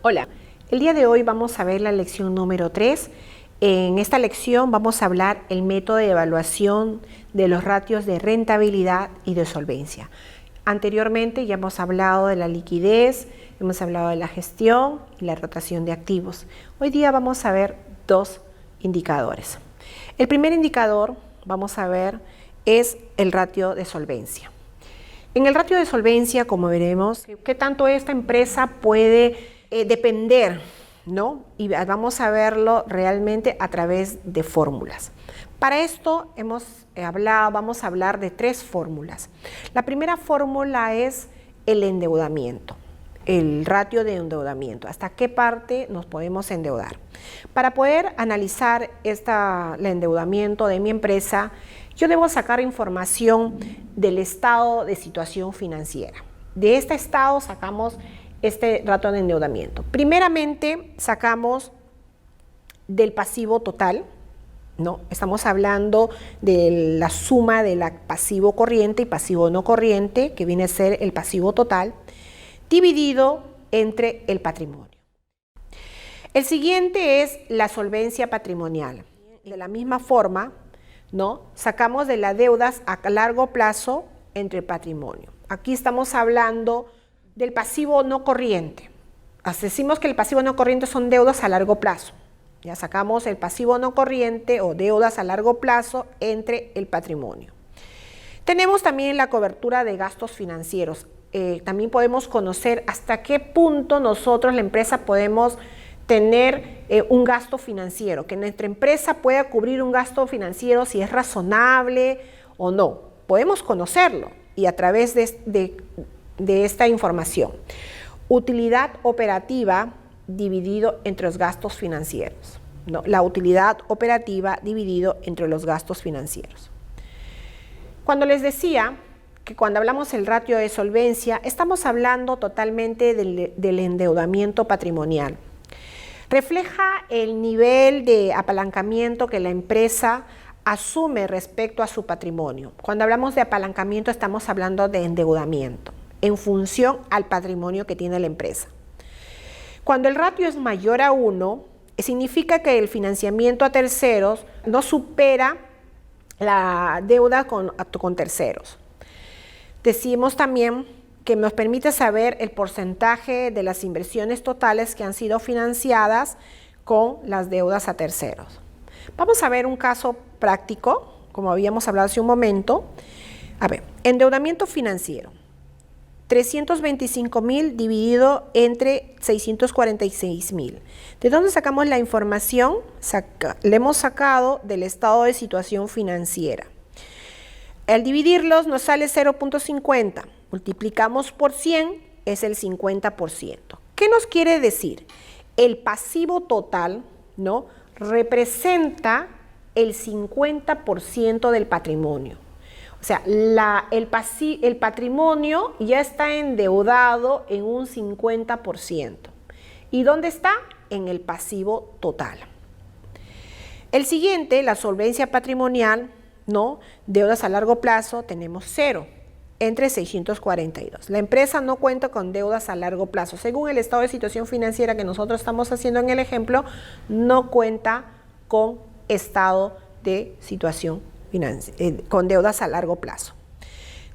Hola, el día de hoy vamos a ver la lección número 3. En esta lección vamos a hablar el método de evaluación de los ratios de rentabilidad y de solvencia. Anteriormente ya hemos hablado de la liquidez, hemos hablado de la gestión y la rotación de activos. Hoy día vamos a ver dos indicadores. El primer indicador, vamos a ver, es el ratio de solvencia. En el ratio de solvencia, como veremos, qué tanto esta empresa puede depender, ¿no? Y vamos a verlo realmente a través de fórmulas. Para esto vamos a hablar de tres fórmulas. La primera fórmula es el endeudamiento, el ratio de endeudamiento, hasta qué parte nos podemos endeudar. Para poder analizar el endeudamiento de mi empresa, yo debo sacar información del estado de situación financiera. De este estado sacamos este ratio de endeudamiento. Primeramente sacamos del pasivo total, ¿no? Estamos hablando de la suma del pasivo corriente y pasivo no corriente, que viene a ser el pasivo total, dividido entre el patrimonio. El siguiente es la solvencia patrimonial. De la misma forma, ¿no? Sacamos de las deudas a largo plazo entre el patrimonio. Aquí estamos hablando del pasivo no corriente. Decimos que el pasivo no corriente son deudas a largo plazo. Ya sacamos el pasivo no corriente o deudas a largo plazo entre el patrimonio. Tenemos también la cobertura de gastos financieros. También podemos conocer hasta qué punto nosotros, la empresa, podemos tener un gasto financiero, que nuestra empresa pueda cubrir un gasto financiero si es razonable o no. Podemos conocerlo y a través de esta información. Utilidad operativa dividido entre los gastos financieros, ¿no? La utilidad operativa dividido entre los gastos financieros. Cuando les decía que cuando hablamos del ratio de solvencia, estamos hablando totalmente del endeudamiento patrimonial. Refleja el nivel de apalancamiento que la empresa asume respecto a su patrimonio. Cuando hablamos de apalancamiento estamos hablando de endeudamiento en función al patrimonio que tiene la empresa. Cuando el ratio es mayor a 1, significa que el financiamiento a terceros no supera la deuda con terceros. Decimos también que nos permite saber el porcentaje de las inversiones totales que han sido financiadas con las deudas a terceros. Vamos a ver un caso práctico, como habíamos hablado hace un momento. A ver, endeudamiento financiero. 325,000 dividido entre 646,000. ¿De dónde sacamos la información? Le hemos sacado del estado de situación financiera. Al dividirlos nos sale 0.50. Multiplicamos por 100, es el 50%. ¿Qué nos quiere decir? El pasivo total, ¿no?, representa el 50% del patrimonio. O sea, el patrimonio ya está endeudado en un 50%. ¿Y dónde está? En el pasivo total. El siguiente, la solvencia patrimonial, ¿no? Deudas a largo plazo, tenemos 0, entre 642. La empresa no cuenta con deudas a largo plazo. Según el estado de situación financiera que nosotros estamos haciendo en el ejemplo, no cuenta con estado de situación con deudas a largo plazo.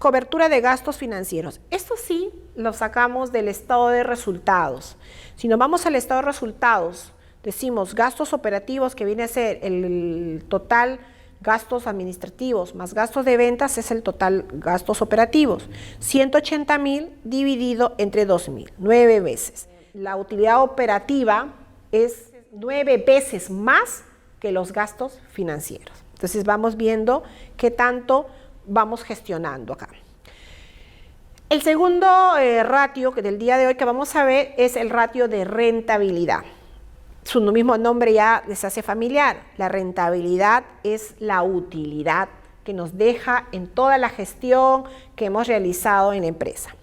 Cobertura de gastos financieros. Esto sí lo sacamos del estado de resultados. Si nos vamos al estado de resultados, decimos gastos operativos, que viene a ser el total gastos administrativos más gastos de ventas, es el total gastos operativos. 180,000 dividido entre 2,000, 9 veces. La utilidad operativa es 9 veces más que los gastos financieros. Entonces vamos viendo qué tanto vamos gestionando acá. El segundo ratio del día de hoy que vamos a ver es el ratio de rentabilidad. Su mismo nombre ya les hace familiar. La rentabilidad es la utilidad que nos deja en toda la gestión que hemos realizado en la empresa.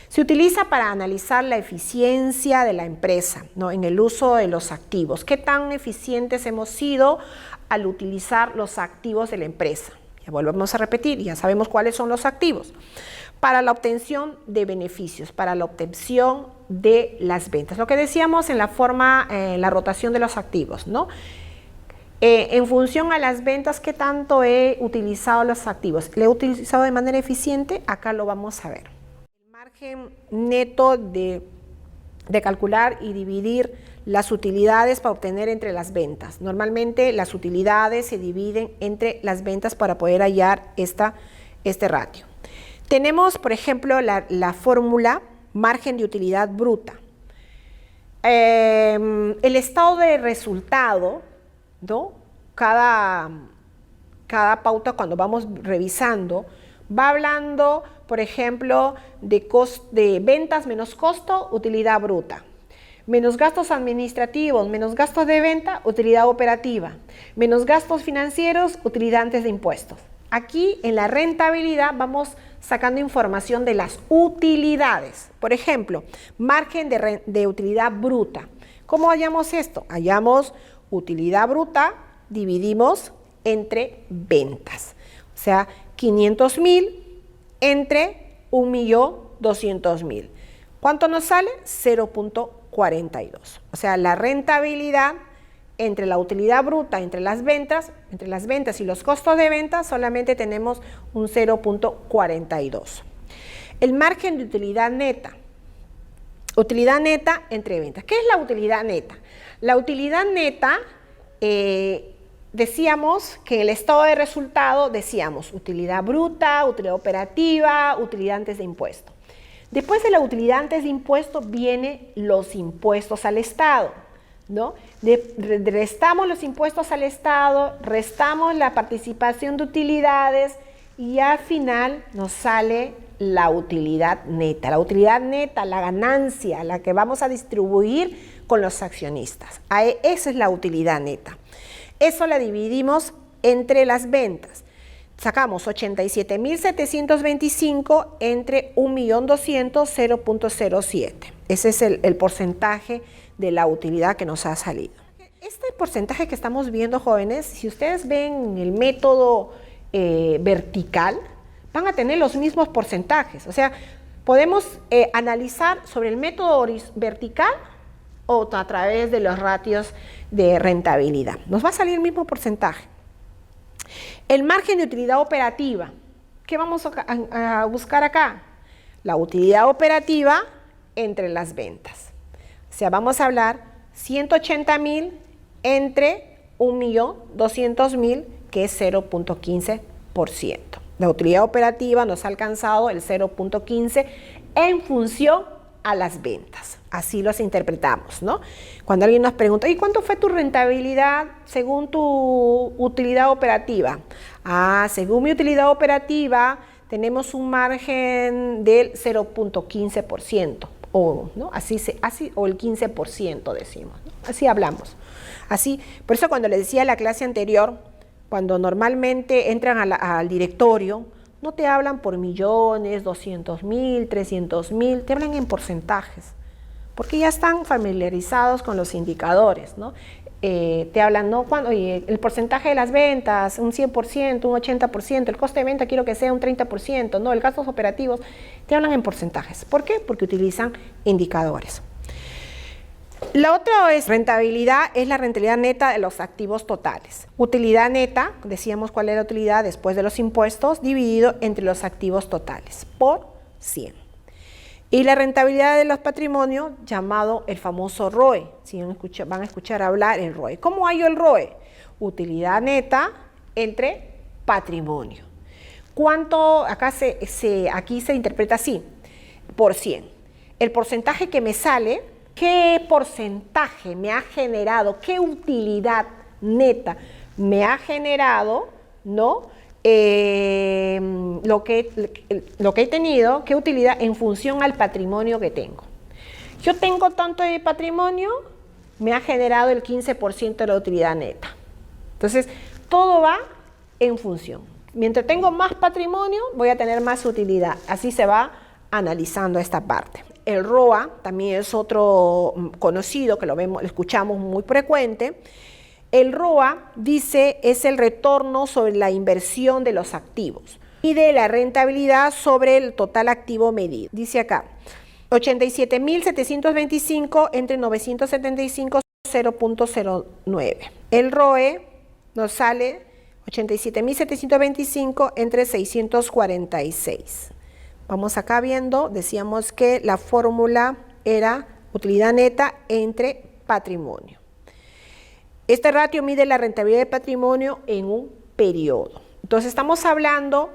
Se utiliza para analizar la eficiencia de la empresa, ¿no?, en el uso de los activos. ¿Qué tan eficientes hemos sido al utilizar los activos de la empresa? Ya volvemos a repetir, ya sabemos cuáles son los activos. Para la obtención de beneficios, para la obtención de las ventas. Lo que decíamos en la forma, la rotación de los activos, ¿no? En función a las ventas, ¿qué tanto he utilizado los activos? ¿Le he utilizado de manera eficiente? Acá lo vamos a ver. El margen neto de calcular y dividir las utilidades para obtener entre las ventas. Normalmente las utilidades se dividen entre las ventas para poder hallar este ratio. Tenemos, por ejemplo, la fórmula margen de utilidad bruta. El estado de resultado, ¿no? Cada pauta, cuando vamos revisando, va hablando, por ejemplo, de ventas menos costo, utilidad bruta. Menos gastos administrativos, menos gastos de venta, utilidad operativa. Menos gastos financieros, utilidad antes de impuestos. Aquí en la rentabilidad vamos sacando información de las utilidades. Por ejemplo, margen de utilidad bruta. ¿Cómo hallamos esto? Hallamos utilidad bruta, dividimos entre ventas. O sea, 500.000 entre 1.200.000. ¿Cuánto nos sale? 0.42. O sea, la rentabilidad entre la utilidad bruta, entre las ventas y los costos de venta, solamente tenemos un 0.42. El margen de utilidad neta entre ventas. ¿Qué es la utilidad neta? La utilidad neta, decíamos que en el estado de resultado decíamos utilidad bruta, utilidad operativa, utilidad antes de impuesto. Después de la utilidad antes de impuesto vienen los impuestos al Estado, ¿no? Restamos los impuestos al Estado, restamos la participación de utilidades y al final nos sale la utilidad neta. La utilidad neta, la ganancia, la que vamos a distribuir con los accionistas. Esa es la utilidad neta. Eso la dividimos entre las ventas. Sacamos 87.725 entre 1.200.000, 0.07. Ese es el porcentaje de la utilidad que nos ha salido. Este porcentaje que estamos viendo, jóvenes, si ustedes ven el método vertical, van a tener los mismos porcentajes. O sea, podemos analizar sobre el método vertical o a través de los ratios de rentabilidad. Nos va a salir el mismo porcentaje. El margen de utilidad operativa, ¿qué vamos a buscar acá? La utilidad operativa entre las ventas. O sea, vamos a hablar 180.000 entre 1.200.000, que es 0.15%. La utilidad operativa nos ha alcanzado el 0.15 en función a las ventas. Así los interpretamos, ¿no? Cuando alguien nos pregunta, ¿y cuánto fue tu rentabilidad según tu utilidad operativa? Según mi utilidad operativa tenemos un margen del 0.15%, ¿no? Así, o el 15% decimos, ¿no? Así hablamos. Así, por eso cuando les decía en la clase anterior, cuando normalmente entran al directorio, no te hablan por millones, 200.000, 300.000, te hablan en porcentajes, porque ya están familiarizados con los indicadores, ¿no? Te hablan, ¿no? El porcentaje de las ventas, un 100%, un 80%, el coste de venta quiero que sea un 30%, ¿no? El gastos operativos, te hablan en porcentajes. ¿Por qué? Porque utilizan indicadores. La otra rentabilidad, es la rentabilidad neta de los activos totales. Utilidad neta, decíamos cuál era la utilidad después de los impuestos, dividido entre los activos totales, por 100. Y la rentabilidad de los patrimonios, llamado el famoso ROE. Si van a escuchar hablar el ROE. ¿Cómo hallo el ROE? Utilidad neta entre patrimonio. ¿Cuánto? Aquí se interpreta así, por 100. El porcentaje que me sale, ¿qué porcentaje me ha generado? ¿Qué utilidad neta me ha generado? ¿No? Lo que he tenido, qué utilidad en función al patrimonio que tengo. Yo tengo tanto de patrimonio, me ha generado el 15% de la utilidad neta. Entonces, todo va en función. Mientras tengo más patrimonio, voy a tener más utilidad. Así se va analizando esta parte. El ROA también es otro conocido que lo escuchamos muy frecuente. El ROA, dice, es el retorno sobre la inversión de los activos. Mide la rentabilidad sobre el total activo medido. Dice acá, 87.725 entre 975, 0.09. El ROE nos sale 87.725 entre 646. Vamos acá viendo, decíamos que la fórmula era utilidad neta entre patrimonio. Este ratio mide la rentabilidad de patrimonio en un periodo. Entonces estamos hablando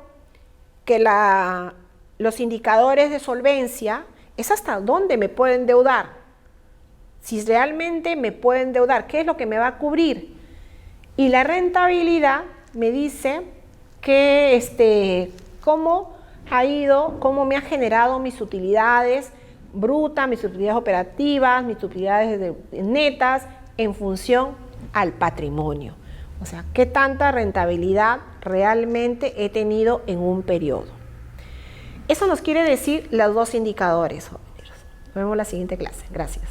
que los indicadores de solvencia es hasta dónde me puedo endeudar. Si realmente me puedo endeudar, ¿qué es lo que me va a cubrir? Y la rentabilidad me dice que cómo ha ido, cómo me ha generado mis utilidades brutas, mis utilidades operativas, mis utilidades netas en función al patrimonio. O sea, qué tanta rentabilidad realmente he tenido en un periodo. Eso nos quiere decir los dos indicadores. Nos vemos en la siguiente clase. Gracias.